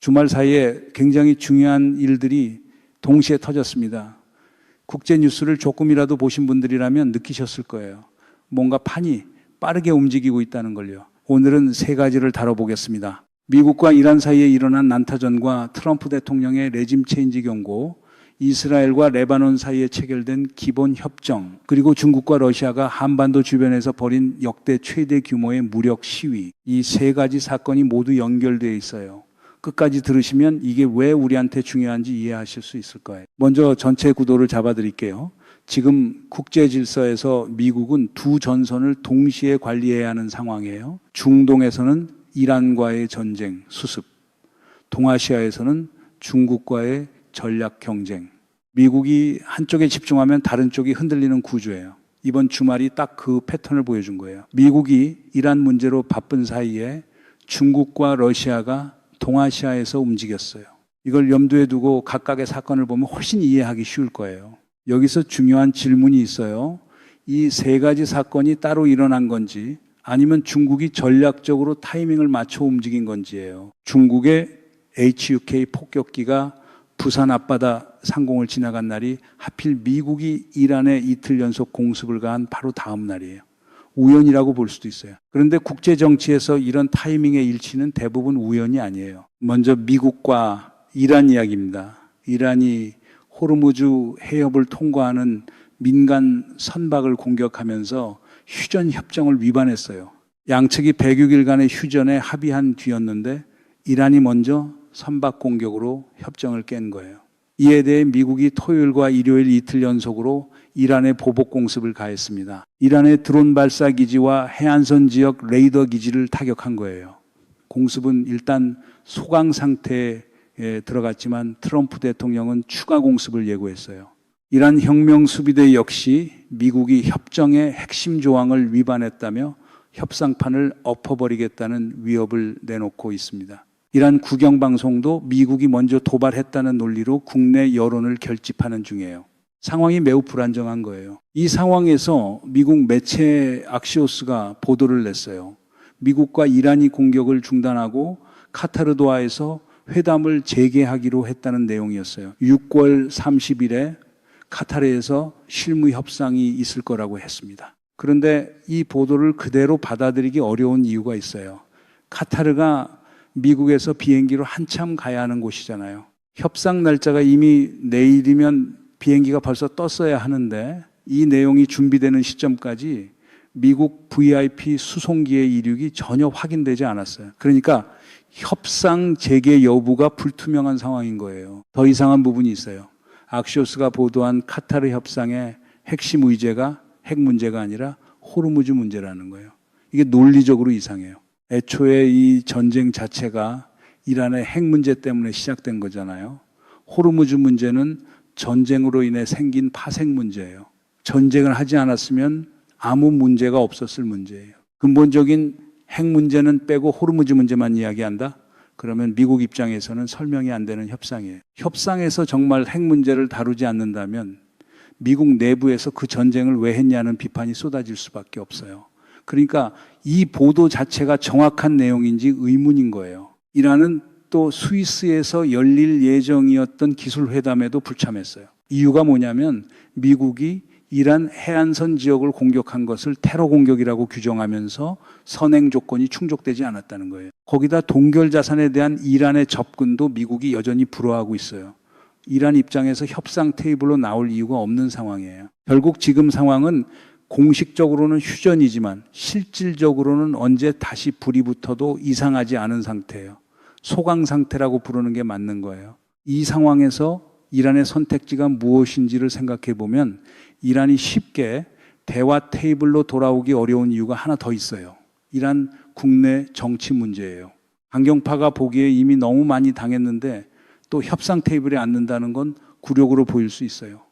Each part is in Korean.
주말 사이에 굉장히 중요한 일들이 동시에 터졌습니다. 국제 뉴스를 조금이라도 보신 분들이라면 느끼셨을 거예요. 뭔가 판이 빠르게 움직이고 있다는 걸요. 오늘은 세 가지를 다뤄보겠습니다. 미국과 이란 사이에 일어난 난타전과 트럼프 대통령의 레짐 체인지 경고, 이스라엘과 레바논 사이에 체결된 기본 협정, 그리고 중국과 러시아가 한반도 주변에서 벌인 역대 최대 규모의 무력 시위, 이 세 가지 사건이 모두 연결되어 있어요. 끝까지 들으시면 이게 왜 우리한테 중요한지 이해하실 수 있을 거예요. 먼저 전체 구도를 잡아드릴게요. 지금 국제 질서에서 미국은 두 전선을 동시에 관리해야 하는 상황이에요. 중동에서는 이란과의 전쟁, 수습, 동아시아에서는 중국과의 전략 경쟁. 미국이 한쪽에 집중하면 다른 쪽이 흔들리는 구조예요. 이번 주말이 딱 그 패턴을 보여준 거예요. 미국이 이란 문제로 바쁜 사이에 중국과 러시아가 동아시아에서 움직였어요. 이걸 염두에 두고 각각의 사건을 보면 훨씬 이해하기 쉬울 거예요. 여기서 중요한 질문이 있어요. 이 세 가지 사건이 따로 일어난 건지 아니면 중국이 전략적으로 타이밍을 맞춰 움직인 건지예요. 중국의 HUK 폭격기가 부산 앞바다 상공을 지나간 날이 하필 미국이 이란에 이틀 연속 공습을 가한 바로 다음 날이에요. 우연이라고 볼 수도 있어요. 그런데 국제 정치에서 이런 타이밍의 일치는 대부분 우연이 아니에요. 먼저 미국과 이란 이야기입니다. 이란이 호르무즈 해협을 통과하는 민간 선박을 공격하면서 휴전 협정을 위반했어요. 양측이 106일간의 휴전에 합의한 뒤였는데 이란이 먼저 선박 공격으로 협정을 깬 거예요. 이에 대해 미국이 토요일과 일요일 이틀 연속으로 이란에 보복 공습을 가했습니다. 이란의 드론 발사 기지와 해안선 지역 레이더 기지를 타격한 거예요. 공습은 일단 소강 상태에 들어갔지만 트럼프 대통령은 추가 공습을 예고했어요. 이란 혁명 수비대 역시 미국이 협정의 핵심 조항을 위반했다며 협상판을 엎어버리겠다는 위협을 내놓고 있습니다. 이란 국영방송도 미국이 먼저 도발했다는 논리로 국내 여론을 결집하는 중이에요. 상황이 매우 불안정한 거예요. 이 상황에서 미국 매체 악시오스가 보도를 냈어요. 미국과 이란이 공격을 중단하고 카타르 도하에서 회담을 재개하기로 했다는 내용이었어요. 6월 30일에 카타르에서 실무 협상이 있을 거라고 했습니다. 그런데 이 보도를 그대로 받아들이기 어려운 이유가 있어요. 카타르가 미국에서 비행기로 한참 가야 하는 곳이잖아요. 협상 날짜가 이미 내일이면 비행기가 벌써 떴어야 하는데 이 내용이 준비되는 시점까지 미국 VIP 수송기의 이륙이 전혀 확인되지 않았어요. 그러니까 협상 재개 여부가 불투명한 상황인 거예요. 더 이상한 부분이 있어요. 악시오스가 보도한 카타르 협상의 핵심 의제가 핵 문제가 아니라 호르무즈 문제라는 거예요. 이게 논리적으로 이상해요. 애초에 이 전쟁 자체가 이란의 핵 문제 때문에 시작된 거잖아요. 호르무즈 문제는 전쟁으로 인해 생긴 파생 문제예요. 전쟁을 하지 않았으면 아무 문제가 없었을 문제예요. 근본적인 핵 문제는 빼고 호르무즈 문제만 이야기한다? 그러면 미국 입장에서는 설명이 안 되는 협상이에요. 협상에서 정말 핵 문제를 다루지 않는다면 미국 내부에서 그 전쟁을 왜 했냐는 비판이 쏟아질 수밖에 없어요. 그러니까 이 보도 자체가 정확한 내용인지 의문인 거예요. 이란은 또 스위스에서 열릴 예정이었던 기술회담에도 불참했어요. 이유가 뭐냐면 미국이 이란 해안선 지역을 공격한 것을 테러 공격이라고 규정하면서 선행 조건이 충족되지 않았다는 거예요. 거기다 동결 자산에 대한 이란의 접근도 미국이 여전히 불허하고 있어요. 이란 입장에서 협상 테이블로 나올 이유가 없는 상황이에요. 결국 지금 상황은 공식적으로는 휴전이지만 실질적으로는 언제 다시 불이 붙어도 이상하지 않은 상태예요. 소강 상태라고 부르는 게 맞는 거예요. 이 상황에서 이란의 선택지가 무엇인지를 생각해 보면 이란이 쉽게 대화 테이블로 돌아오기 어려운 이유가 하나 더 있어요. 이란 국내 정치 문제예요. 강경파가 보기에 이미 너무 많이 당했는데 또 협상 테이블에 앉는다는 건 굴욕으로 보일 수 있어요.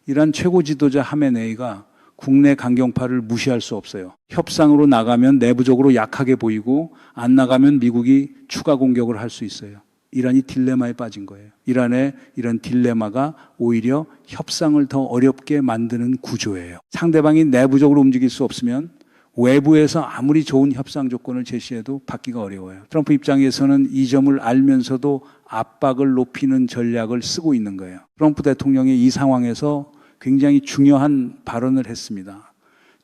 이란 최고 지도자 하메네이가 국내 강경파를 무시할 수 없어요. 협상으로 나가면 내부적으로 약하게 보이고 안 나가면 미국이 추가 공격을 할 수 있어요. 이란이 딜레마에 빠진 거예요. 이란의 이런 딜레마가 오히려 협상을 더 어렵게 만드는 구조예요. 상대방이 내부적으로 움직일 수 없으면 외부에서 아무리 좋은 협상 조건을 제시해도 받기가 어려워요. 트럼프 입장에서는 이 점을 알면서도 압박을 높이는 전략을 쓰고 있는 거예요. 트럼프 대통령이 이 상황에서 굉장히 중요한 발언을 했습니다.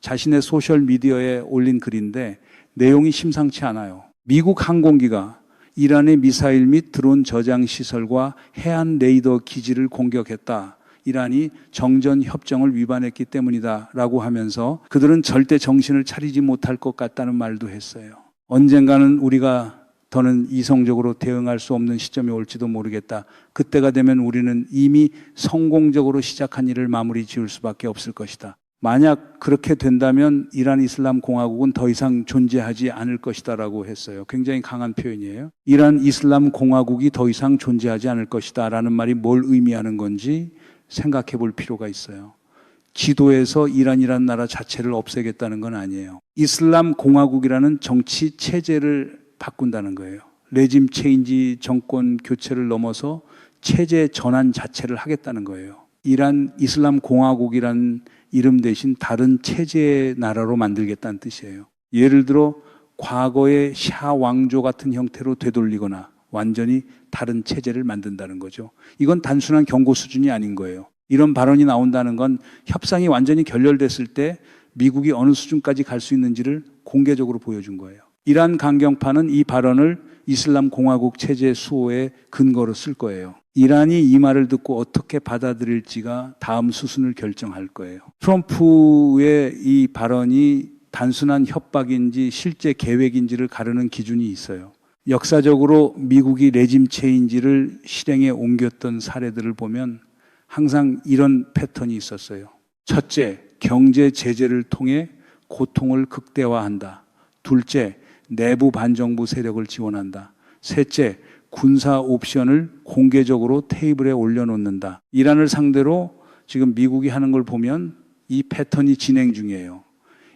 자신의 소셜미디어에 올린 글인데 내용이 심상치 않아요. 미국 항공기가 이란의 미사일 및 드론 저장 시설과 해안 레이더 기지를 공격했다. 이란이 정전 협정을 위반했기 때문이다 라고 하면서 그들은 절대 정신을 차리지 못할 것 같다는 말도 했어요. 언젠가는 우리가 더는 이성적으로 대응할 수 없는 시점이 올지도 모르겠다. 그때가 되면 우리는 이미 성공적으로 시작한 일을 마무리 지을 수밖에 없을 것이다. 만약 그렇게 된다면 이란 이슬람 공화국은 더 이상 존재하지 않을 것이다 라고 했어요. 굉장히 강한 표현이에요. 이란 이슬람 공화국이 더 이상 존재하지 않을 것이다 라는 말이 뭘 의미하는 건지 생각해 볼 필요가 있어요. 지도에서 이란이라는 나라 자체를 없애겠다는 건 아니에요. 이슬람 공화국이라는 정치 체제를 바꾼다는 거예요. 레짐 체인지 정권 교체를 넘어서 체제 전환 자체를 하겠다는 거예요. 이란 이슬람 공화국이라는 이름 대신 다른 체제의 나라로 만들겠다는 뜻이에요. 예를 들어 과거의 샤 왕조 같은 형태로 되돌리거나 완전히 다른 체제를 만든다는 거죠. 이건 단순한 경고 수준이 아닌 거예요. 이런 발언이 나온다는 건 협상이 완전히 결렬됐을 때 미국이 어느 수준까지 갈 수 있는지를 공개적으로 보여준 거예요. 이란 강경파는 이 발언을 이슬람 공화국 체제 수호의 근거로 쓸 거예요. 이란이 이 말을 듣고 어떻게 받아들일지가 다음 수순을 결정할 거예요. 트럼프의 이 발언이 단순한 협박인지 실제 계획인지를 가르는 기준이 있어요. 역사적으로 미국이 레짐 체인지를 실행에 옮겼던 사례들을 보면 항상 이런 패턴이 있었어요. 첫째, 경제 제재를 통해 고통을 극대화한다. 둘째, 내부 반정부 세력을 지원한다. 셋째, 군사 옵션을 공개적으로 테이블에 올려놓는다. 이란을 상대로 지금 미국이 하는 걸 보면 이 패턴이 진행 중이에요.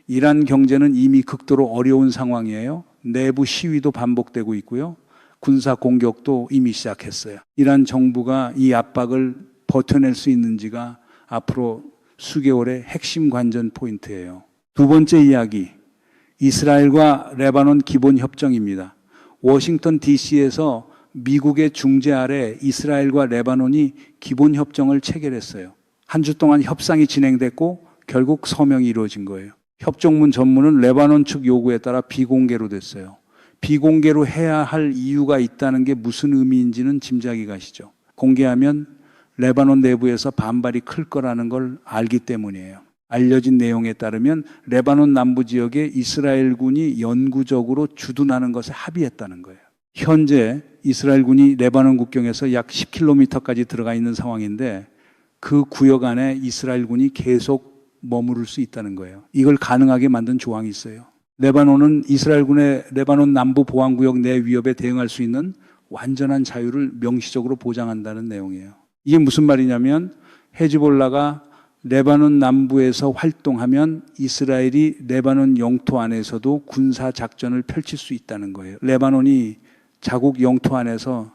이란 경제는 이미 극도로 어려운 상황이에요. 내부 시위도 반복되고 있고요. 군사 공격도 이미 시작했어요. 이란 정부가 이 압박을 버텨낼 수 있는지가 앞으로 수개월의 핵심 관전 포인트예요. 두 번째 이야기, 이스라엘과 레바논 기본협정입니다. 워싱턴 DC에서 미국의 중재 아래 이스라엘과 레바논이 기본협정을 체결했어요. 한 주 동안 협상이 진행됐고 결국 서명이 이루어진 거예요. 협정문 전문은 레바논 측 요구에 따라 비공개로 됐어요. 비공개로 해야 할 이유가 있다는 게 무슨 의미인지는 짐작이 가시죠. 공개하면 레바논 내부에서 반발이 클 거라는 걸 알기 때문이에요. 알려진 내용에 따르면 레바논 남부 지역에 이스라엘군이 영구적으로 주둔하는 것에 합의했다는 거예요. 현재 이스라엘군이 레바논 국경에서 약 10km까지 들어가 있는 상황인데 그 구역 안에 이스라엘군이 계속 머무를 수 있다는 거예요. 이걸 가능하게 만든 조항이 있어요. 레바논은 이스라엘군의 레바논 남부 보안구역 내 위협에 대응할 수 있는 완전한 자유를 명시적으로 보장한다는 내용이에요. 이게 무슨 말이냐면 헤즈볼라가 레바논 남부에서 활동하면 이스라엘이 레바논 영토 안에서도 군사 작전을 펼칠 수 있다는 거예요. 레바논이 자국 영토 안에서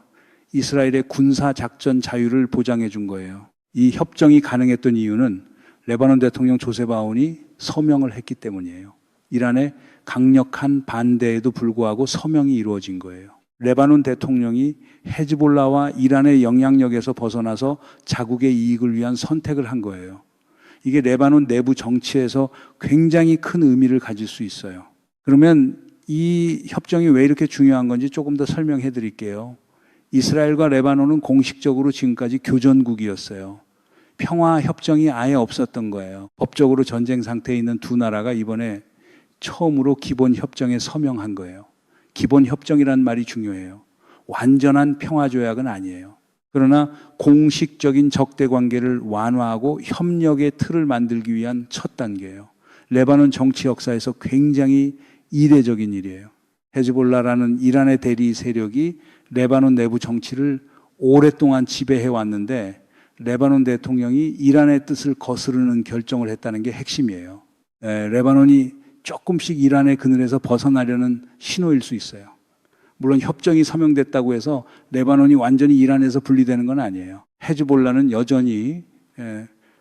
이스라엘의 군사 작전 자유를 보장해 준 거예요. 이 협정이 가능했던 이유는 레바논 대통령 조셉 아운이 서명을 했기 때문이에요. 이란의 강력한 반대에도 불구하고 서명이 이루어진 거예요. 레바논 대통령이 헤즈볼라와 이란의 영향력에서 벗어나서 자국의 이익을 위한 선택을 한 거예요. 이게 레바논 내부 정치에서 굉장히 큰 의미를 가질 수 있어요. 그러면 이 협정이 왜 이렇게 중요한 건지 조금 더 설명해 드릴게요. 이스라엘과 레바논은 공식적으로 지금까지 교전국이었어요. 평화 협정이 아예 없었던 거예요. 법적으로 전쟁 상태에 있는 두 나라가 이번에 처음으로 기본 협정에 서명한 거예요. 기본 협정이라는 말이 중요해요. 완전한 평화 조약은 아니에요. 그러나 공식적인 적대 관계를 완화하고 협력의 틀을 만들기 위한 첫 단계예요. 레바논 정치 역사에서 굉장히 이례적인 일이에요. 헤즈볼라라는 이란의 대리 세력이 레바논 내부 정치를 오랫동안 지배해 왔는데 레바논 대통령이 이란의 뜻을 거스르는 결정을 했다는 게 핵심이에요. 레바논이 조금씩 이란의 그늘에서 벗어나려는 신호일 수 있어요. 물론 협정이 서명됐다고 해서 레바논이 완전히 이란에서 분리되는 건 아니에요. 헤즈볼라는 여전히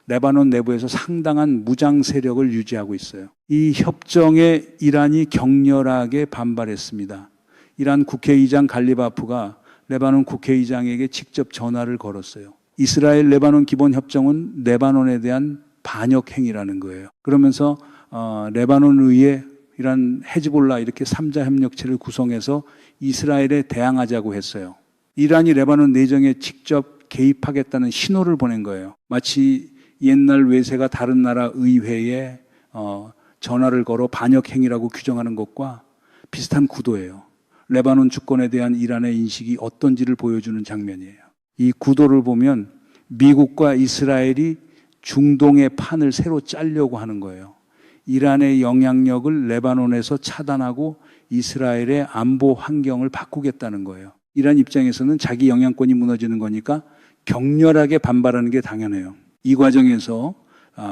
레바논 내부에서 상당한 무장 세력을 유지하고 있어요. 이 협정에 이란이 격렬하게 반발했습니다. 이란 국회의장 갈리바프가 레바논 국회의장에게 직접 전화를 걸었어요. 이스라엘 레바논 기본협정은 레바논에 대한 반역 행위라는 거예요. 그러면서 레바논 의회 이란 헤즈볼라 이렇게 3자 협력체를 구성해서 이스라엘에 대항하자고 했어요. 이란이 레바논 내정에 직접 개입하겠다는 신호를 보낸 거예요. 마치 옛날 외세가 다른 나라 의회에 전화를 걸어 반역 행위라고 규정하는 것과 비슷한 구도예요. 레바논 주권에 대한 이란의 인식이 어떤지를 보여주는 장면이에요. 이 구도를 보면 미국과 이스라엘이 중동의 판을 새로 짜려고 하는 거예요. 이란의 영향력을 레바논에서 차단하고 이스라엘의 안보 환경을 바꾸겠다는 거예요. 이란 입장에서는 자기 영향권이 무너지는 거니까 격렬하게 반발하는 게 당연해요. 이 과정에서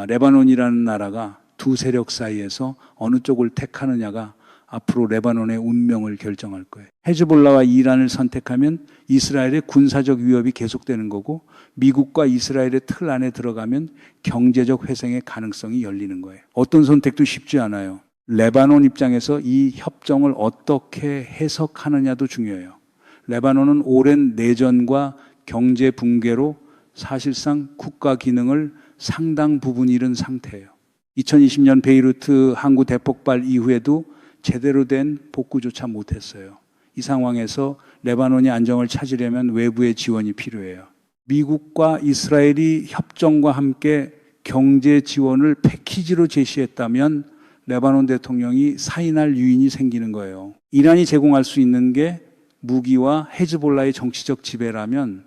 레바논이라는 나라가 두 세력 사이에서 어느 쪽을 택하느냐가 앞으로 레바논의 운명을 결정할 거예요. 헤즈볼라와 이란을 선택하면 이스라엘의 군사적 위협이 계속되는 거고 미국과 이스라엘의 틀 안에 들어가면 경제적 회생의 가능성이 열리는 거예요. 어떤 선택도 쉽지 않아요. 레바논 입장에서 이 협정을 어떻게 해석하느냐도 중요해요. 레바논은 오랜 내전과 경제 붕괴로 사실상 국가 기능을 상당 부분 잃은 상태예요. 2020년 베이루트 항구 대폭발 이후에도 제대로 된 복구조차 못했어요. 이 상황에서 레바논이 안정을 찾으려면 외부의 지원이 필요해요. 미국과 이스라엘이 협정과 함께 경제 지원을 패키지로 제시했다면 레바논 대통령이 사인할 유인이 생기는 거예요. 이란이 제공할 수 있는 게 무기와 헤즈볼라의 정치적 지배라면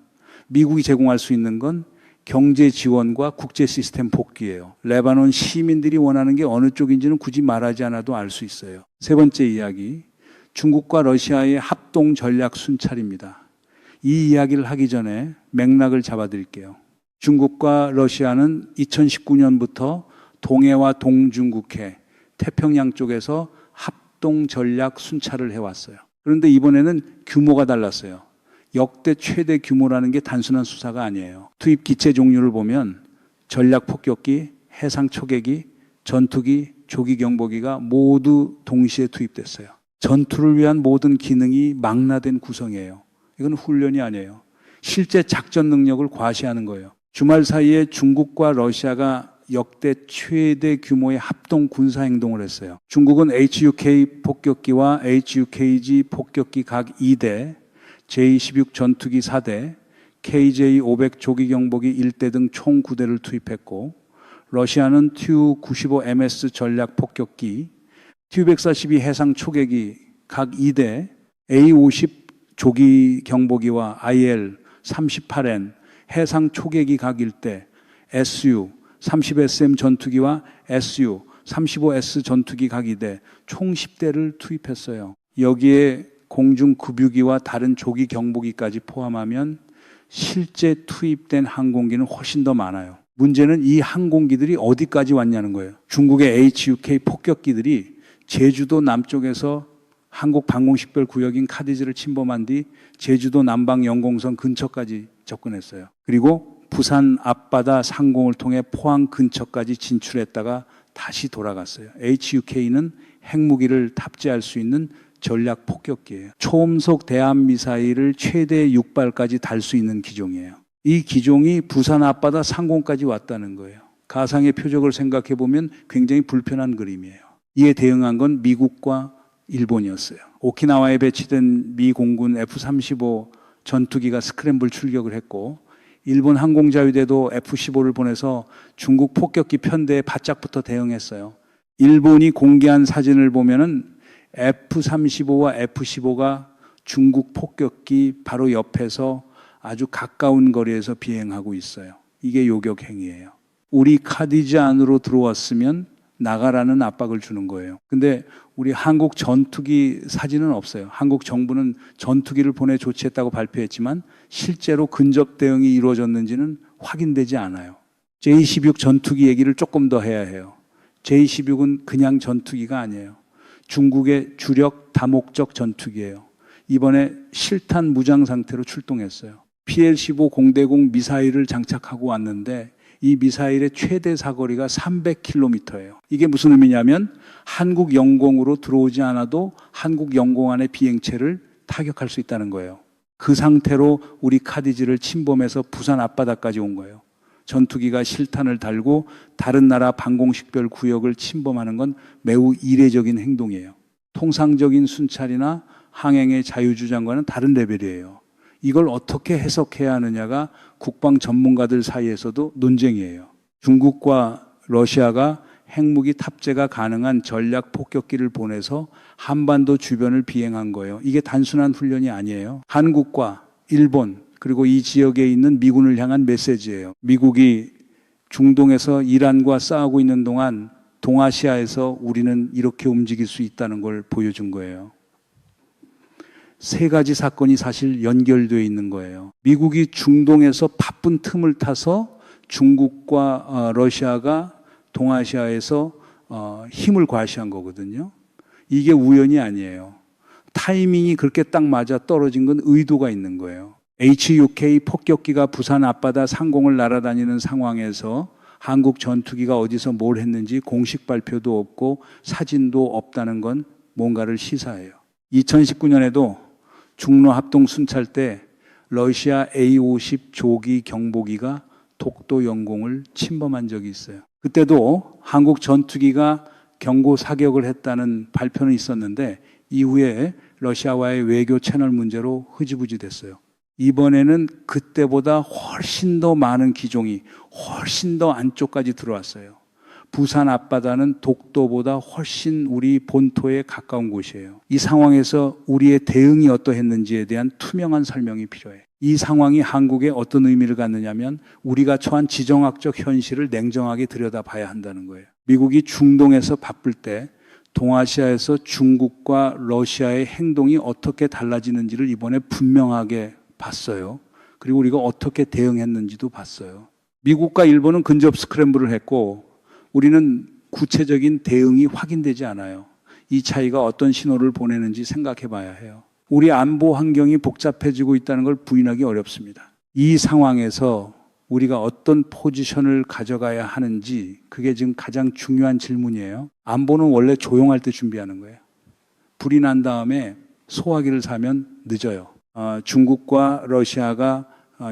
미국이 제공할 수 있는 건 경제 지원과 국제 시스템 복귀예요. 레바논 시민들이 원하는 게 어느 쪽인지는 굳이 말하지 않아도 알 수 있어요. 세 번째 이야기, 중국과 러시아의 합동 전략 순찰입니다. 이 이야기를 하기 전에 맥락을 잡아드릴게요. 중국과 러시아는 2019년부터 동해와 동중국해, 태평양 쪽에서 합동 전략 순찰을 해왔어요. 그런데 이번에는 규모가 달랐어요. 역대 최대 규모라는 게 단순한 수사가 아니에요. 투입 기체 종류를 보면 전략 폭격기, 해상 초계기, 전투기, 조기 경보기가 모두 동시에 투입됐어요. 전투를 위한 모든 기능이 망라된 구성이에요. 이건 훈련이 아니에요. 실제 작전 능력을 과시하는 거예요. 주말 사이에 중국과 러시아가 역대 최대 규모의 합동 군사 행동을 했어요. 중국은 HUK 폭격기와 HUKG 폭격기 각 2대, J-16 전투기 4대, KJ-500 조기 경보기 1대 등 총 9대를 투입했고, 러시아는 Tu-95MS 전략 폭격기, Tu-142 해상 초계기 각 2대, A-50 조기 경보기와 IL-38N 해상 초계기 각 1대, SU-30SM 전투기와 SU-35S 전투기 각 2대, 총 10대를 투입했어요. 여기에 공중급유기와 다른 조기 경보기까지 포함하면 실제 투입된 항공기는 훨씬 더 많아요. 문제는 이 항공기들이 어디까지 왔냐는 거예요. 중국의 HUK 폭격기들이 제주도 남쪽에서 한국 방공식별구역인 카디즈를 침범한 뒤 제주도 남방 영공선 근처까지 접근했어요. 그리고 부산 앞바다 상공을 통해 포항 근처까지 진출했다가 다시 돌아갔어요. HUK는 핵무기를 탑재할 수 있는 전략 폭격기예요. 초음속 대함 미사일을 최대 6발까지 달 수 있는 기종이에요. 이 기종이 부산 앞바다 상공까지 왔다는 거예요. 가상의 표적을 생각해 보면 굉장히 불편한 그림이에요. 이에 대응한 건 미국과 일본이었어요. 오키나와에 배치된 미 공군 F-35 전투기가 스크램블 출격을 했고, 일본 항공자위대도 F-15를 보내서 중국 폭격기 편대에 바짝부터 대응했어요. 일본이 공개한 사진을 보면은 F-35와 F-15가 중국 폭격기 바로 옆에서 아주 가까운 거리에서 비행하고 있어요. 이게 요격 행위예요. 우리 카디즈 안으로 들어왔으면 나가라는 압박을 주는 거예요. 근데 우리 한국 전투기 사진은 없어요. 한국 정부는 전투기를 보내 조치했다고 발표했지만 실제로 근접 대응이 이루어졌는지는 확인되지 않아요. J-16 전투기 얘기를 조금 더 해야 해요. J-16은 그냥 전투기가 아니에요. 중국의 주력 다목적 전투기예요. 이번에 실탄 무장 상태로 출동했어요. PL-15 공대공 미사일을 장착하고 왔는데 이 미사일의 최대 사거리가 300km예요. 이게 무슨 의미냐면 한국 영공으로 들어오지 않아도 한국 영공 안의 비행체를 타격할 수 있다는 거예요. 그 상태로 우리 카디지를 침범해서 부산 앞바다까지 온 거예요. 전투기가 실탄을 달고 다른 나라 방공식별 구역을 침범하는 건 매우 이례적인 행동이에요. 통상적인 순찰이나 항행의 자유주장과는 다른 레벨이에요. 이걸 어떻게 해석해야 하느냐가 국방 전문가들 사이에서도 논쟁이에요. 중국과 러시아가 핵무기 탑재가 가능한 전략 폭격기를 보내서 한반도 주변을 비행한 거예요. 이게 단순한 훈련이 아니에요. 한국과 일본 그리고 이 지역에 있는 미군을 향한 메시지예요. 미국이 중동에서 이란과 싸우고 있는 동안 동아시아에서 우리는 이렇게 움직일 수 있다는 걸 보여준 거예요. 세 가지 사건이 사실 연결되어 있는 거예요. 미국이 중동에서 바쁜 틈을 타서 중국과 러시아가 동아시아에서 힘을 과시한 거거든요. 이게 우연이 아니에요. 타이밍이 그렇게 딱 맞아 떨어진 건 의도가 있는 거예요. HUK 폭격기가 부산 앞바다 상공을 날아다니는 상황에서 한국 전투기가 어디서 뭘 했는지 공식 발표도 없고 사진도 없다는 건 뭔가를 시사해요. 2019년에도 중로 합동 순찰 때 러시아 A-50 조기 경보기가 독도 영공을 침범한 적이 있어요. 그때도 한국 전투기가 경고 사격을 했다는 발표는 있었는데 이후에 러시아와의 외교 채널 문제로 흐지부지 됐어요. 이번에는 그때보다 훨씬 더 많은 기종이 훨씬 더 안쪽까지 들어왔어요. 부산 앞바다는 독도보다 훨씬 우리 본토에 가까운 곳이에요. 이 상황에서 우리의 대응이 어떠했는지에 대한 투명한 설명이 필요해요. 이 상황이 한국에 어떤 의미를 갖느냐면 우리가 처한 지정학적 현실을 냉정하게 들여다봐야 한다는 거예요. 미국이 중동에서 바쁠 때 동아시아에서 중국과 러시아의 행동이 어떻게 달라지는지를 이번에 분명하게 봤어요. 그리고 우리가 어떻게 대응했는지도 봤어요. 미국과 일본은 근접 스크램블을 했고 우리는 구체적인 대응이 확인되지 않아요. 이 차이가 어떤 신호를 보내는지 생각해 봐야 해요. 우리 안보 환경이 복잡해지고 있다는 걸 부인하기 어렵습니다. 이 상황에서 우리가 어떤 포지션을 가져가야 하는지 그게 지금 가장 중요한 질문이에요. 안보는 원래 조용할 때 준비하는 거예요. 불이 난 다음에 소화기를 사면 늦어요. 중국과 러시아가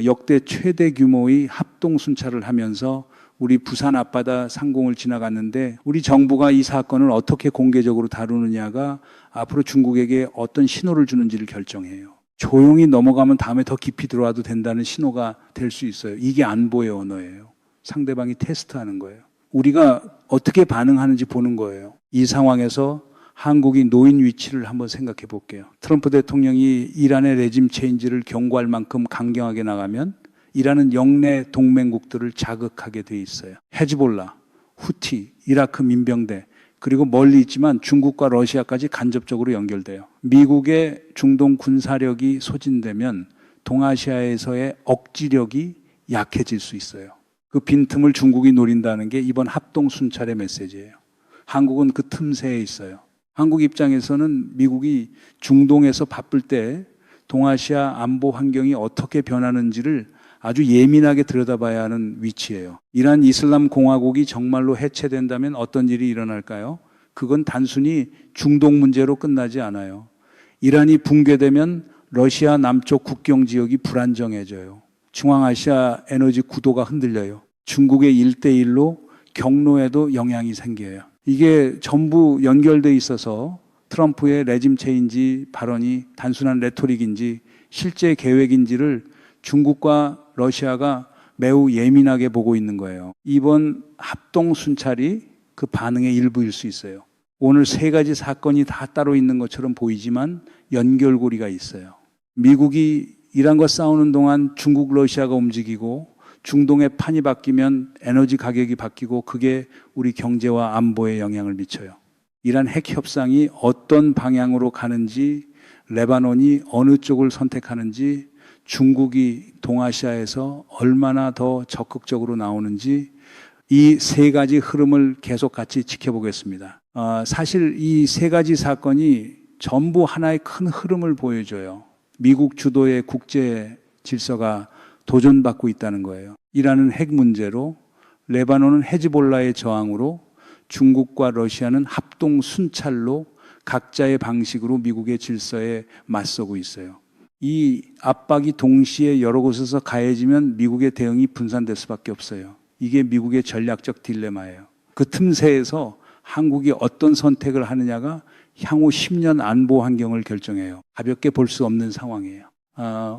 역대 최대 규모의 합동 순찰을 하면서 우리 부산 앞바다 상공을 지나갔는데 우리 정부가 이 사건을 어떻게 공개적으로 다루느냐가 앞으로 중국에게 어떤 신호를 주는지를 결정해요. 조용히 넘어가면 다음에 더 깊이 들어와도 된다는 신호가 될 수 있어요. 이게 안보의 언어예요. 상대방이 테스트하는 거예요. 우리가 어떻게 반응하는지 보는 거예요. 이 상황에서 한국이 놓인 위치를 한번 생각해 볼게요. 트럼프 대통령이 이란의 레짐 체인지를 경고할 만큼 강경하게 나가면 이란은 영내 동맹국들을 자극하게 돼 있어요. 헤즈볼라, 후티, 이라크 민병대, 그리고 멀리 있지만 중국과 러시아까지 간접적으로 연결돼요. 미국의 중동 군사력이 소진되면 동아시아에서의 억지력이 약해질 수 있어요. 그 빈틈을 중국이 노린다는 게 이번 합동 순찰의 메시지예요. 한국은 그 틈새에 있어요. 한국 입장에서는 미국이 중동에서 바쁠 때 동아시아 안보 환경이 어떻게 변하는지를 아주 예민하게 들여다봐야 하는 위치예요. 이란 이슬람 공화국이 정말로 해체된다면 어떤 일이 일어날까요? 그건 단순히 중동 문제로 끝나지 않아요. 이란이 붕괴되면 러시아 남쪽 국경 지역이 불안정해져요. 중앙아시아 에너지 구도가 흔들려요. 중국의 1대1로 경로에도 영향이 생겨요. 이게 전부 연결돼 있어서 트럼프의 레짐 체인지 발언이 단순한 레토릭인지 실제 계획인지를 중국과 러시아가 매우 예민하게 보고 있는 거예요. 이번 합동 순찰이 그 반응의 일부일 수 있어요. 오늘 세 가지 사건이 다 따로 있는 것처럼 보이지만 연결고리가 있어요. 미국이 이란과 싸우는 동안 중국, 러시아가 움직이고 중동의 판이 바뀌면 에너지 가격이 바뀌고 그게 우리 경제와 안보에 영향을 미쳐요. 이란 핵 협상이 어떤 방향으로 가는지, 레바논이 어느 쪽을 선택하는지, 중국이 동아시아에서 얼마나 더 적극적으로 나오는지 이 세 가지 흐름을 계속 같이 지켜보겠습니다. 사실 이 세 가지 사건이 전부 하나의 큰 흐름을 보여줘요. 미국 주도의 국제 질서가 도전받고 있다는 거예요. 이란은 핵 문제로, 레바논은 헤즈볼라의 저항으로, 중국과 러시아는 합동 순찰로 각자의 방식으로 미국의 질서에 맞서고 있어요. 이 압박이 동시에 여러 곳에서 가해지면 미국의 대응이 분산될 수밖에 없어요. 이게 미국의 전략적 딜레마예요. 그 틈새에서 한국이 어떤 선택을 하느냐가 향후 10년 안보 환경을 결정해요. 가볍게 볼 수 없는 상황이에요.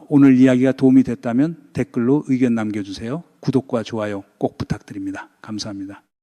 오늘 이야기가 도움이 됐다면 댓글로 의견 남겨주세요. 구독과 좋아요 꼭 부탁드립니다. 감사합니다.